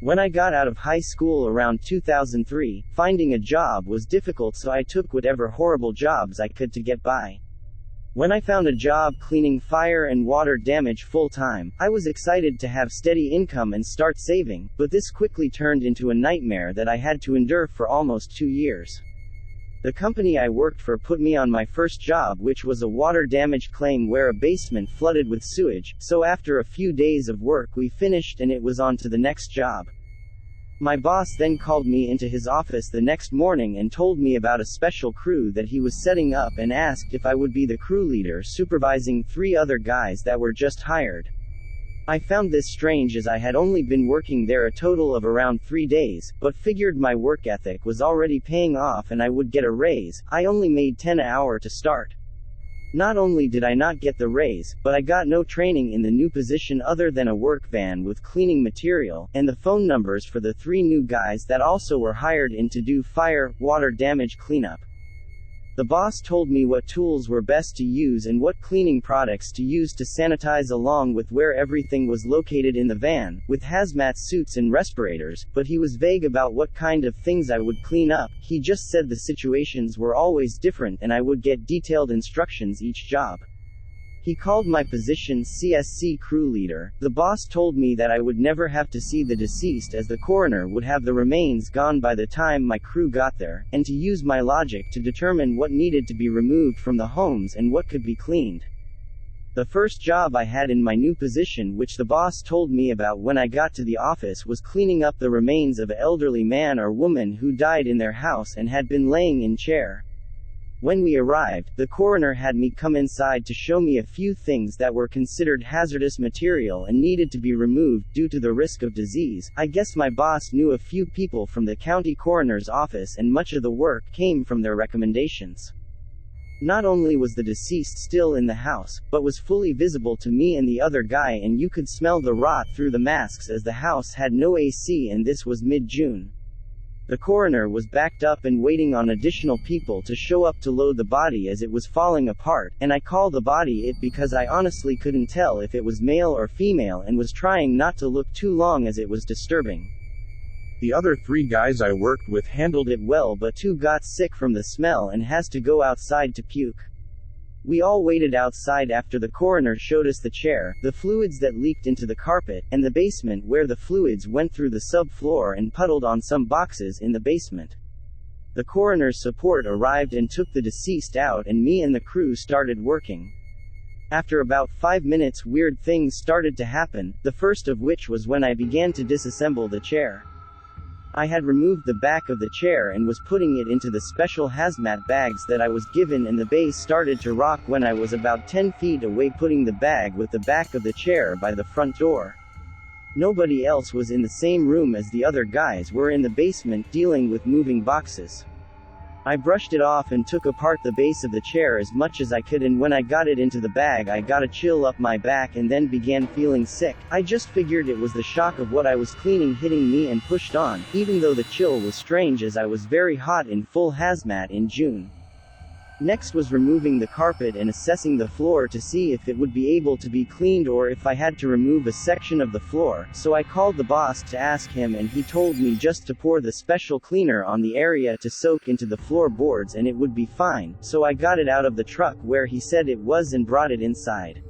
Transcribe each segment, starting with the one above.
When I got out of high school around 2003, finding a job was difficult, so I took whatever horrible jobs I could to get by. When I found a job cleaning fire and water damage full-time, I was excited to have steady income and start saving, but this quickly turned into a nightmare that I had to endure for almost 2 years. The company I worked for put me on my first job, which was a water damage claim where a basement flooded with sewage, so after a few days of work we finished and it was on to the next job. My boss then called me into his office the next morning and told me about a special crew that he was setting up and asked if I would be the crew leader supervising 3 other guys that were just hired. I found this strange as I had only been working there a total of around 3 days, but figured my work ethic was already paying off and I would get a raise. I only made 10 an hour to start. Not only did I not get the raise, but I got no training in the new position other than a work van with cleaning material, and the phone numbers for the 3 new guys that also were hired in to do fire, water damage cleanup. The boss told me what tools were best to use and what cleaning products to use to sanitize, along with where everything was located in the van, with hazmat suits and respirators, but he was vague about what kind of things I would clean up. He just said the situations were always different and I would get detailed instructions each job. He called my position CSC crew leader. The boss told me that I would never have to see the deceased as the coroner would have the remains gone by the time my crew got there, and to use my logic to determine what needed to be removed from the homes and what could be cleaned. The first job I had in my new position, which the boss told me about when I got to the office, was cleaning up the remains of an elderly man or woman who died in their house and had been laying in chair. When we arrived, the coroner had me come inside to show me a few things that were considered hazardous material and needed to be removed due to the risk of disease. I guess my boss knew a few people from the county coroner's office and much of the work came from their recommendations. Not only was the deceased still in the house, but was fully visible to me and the other guy, and you could smell the rot through the masks as the house had no AC and this was mid-June. The coroner was backed up and waiting on additional people to show up to load the body as it was falling apart, and I call the body it because I honestly couldn't tell if it was male or female and was trying not to look too long as it was disturbing. The other 3 guys I worked with handled it well, but 2 got sick from the smell and has to go outside to puke. We all waited outside after the coroner showed us the chair, the fluids that leaked into the carpet, and the basement where the fluids went through the subfloor and puddled on some boxes in the basement. The coroner's support arrived and took the deceased out, and me and the crew started working. After about 5 minutes, weird things started to happen, the first of which was when I began to disassemble the chair. I had removed the back of the chair and was putting it into the special hazmat bags that I was given, and the base started to rock when I was about 10 feet away, putting the bag with the back of the chair by the front door. Nobody else was in the same room as the other guys were in the basement dealing with moving boxes. I brushed it off and took apart the base of the chair as much as I could, and when I got it into the bag I got a chill up my back and then began feeling sick. I just figured it was the shock of what I was cleaning hitting me and pushed on, even though the chill was strange as I was very hot in full hazmat in June. Next was removing the carpet and assessing the floor to see if it would be able to be cleaned or if I had to remove a section of the floor, so I called the boss to ask him and he told me just to pour the special cleaner on the area to soak into the floorboards and it would be fine, so I got it out of the truck where he said it was and brought it inside.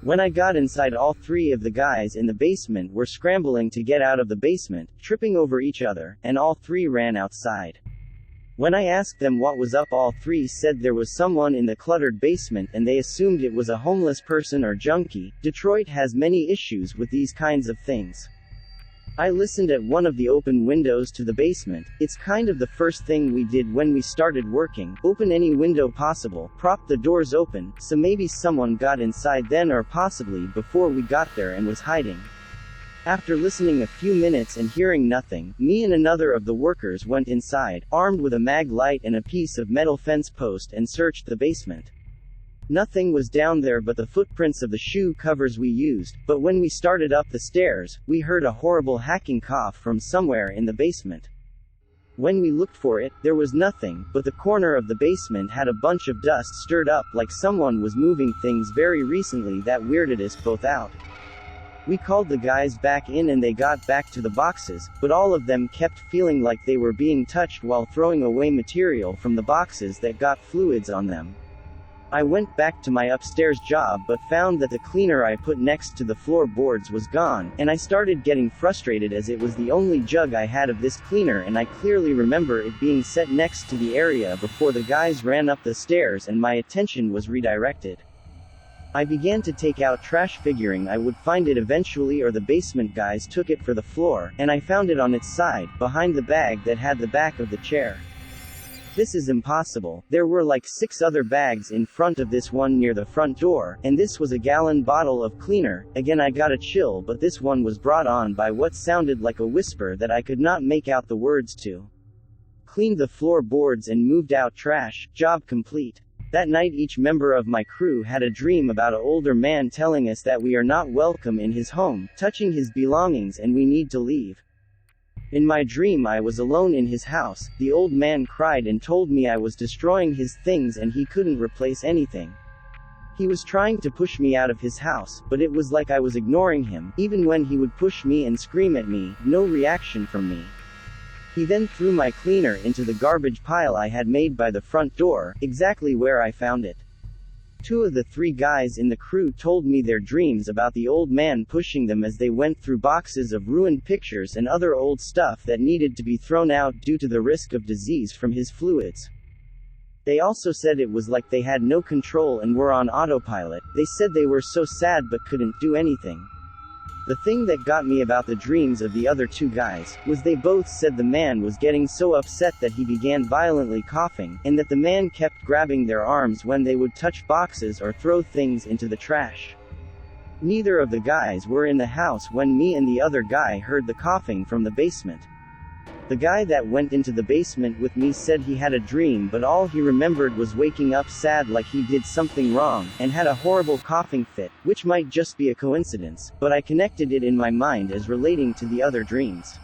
When I got inside, all 3 of the guys in the basement were scrambling to get out of the basement, tripping over each other, and all 3 ran outside. When I asked them what was up, all 3 said there was someone in the cluttered basement and they assumed it was a homeless person or junkie. Detroit has many issues with these kinds of things. I listened at one of the open windows to the basement. It's kind of the first thing we did when we started working, open any window possible, prop the doors open, so maybe someone got inside then or possibly before we got there and was hiding. After listening a few minutes and hearing nothing, me and another of the workers went inside, armed with a mag light and a piece of metal fence post, and searched the basement. Nothing was down there but the footprints of the shoe covers we used, but when we started up the stairs, we heard a horrible hacking cough from somewhere in the basement. When we looked for it, there was nothing, but the corner of the basement had a bunch of dust stirred up like someone was moving things very recently that weirded us both out. We called the guys back in and they got back to the boxes, but all of them kept feeling like they were being touched while throwing away material from the boxes that got fluids on them. I went back to my upstairs job but found that the cleaner I put next to the floorboards was gone, and I started getting frustrated as it was the only jug I had of this cleaner, and I clearly remember it being set next to the area before the guys ran up the stairs and my attention was redirected. I began to take out trash figuring I would find it eventually, or the basement guys took it for the floor, and I found it on its side, behind the bag that had the back of the chair. This is impossible. There were like 6 other bags in front of this one near the front door, and this was a gallon bottle of cleaner. Again I got a chill, but this one was brought on by what sounded like a whisper that I could not make out the words to. Cleaned the floorboards and moved out trash, job complete. That night each member of my crew had a dream about an older man telling us that we are not welcome in his home, touching his belongings, and we need to leave. In my dream I was alone in his house. The old man cried and told me I was destroying his things and he couldn't replace anything. He was trying to push me out of his house, but it was like I was ignoring him. Even when he would push me and scream at me, no reaction from me. He then threw my cleaner into the garbage pile I had made by the front door, exactly where I found it. 2 of the 3 guys in the crew told me their dreams about the old man pushing them as they went through boxes of ruined pictures and other old stuff that needed to be thrown out due to the risk of disease from his fluids. They also said it was like they had no control and were on autopilot. They said they were so sad but couldn't do anything. The thing that got me about the dreams of the other 2 guys was they both said the man was getting so upset that he began violently coughing, and that the man kept grabbing their arms when they would touch boxes or throw things into the trash. Neither of the guys were in the house when me and the other guy heard the coughing from the basement. The guy that went into the basement with me said he had a dream, but all he remembered was waking up sad like he did something wrong, and had a horrible coughing fit, which might just be a coincidence, but I connected it in my mind as relating to the other dreams.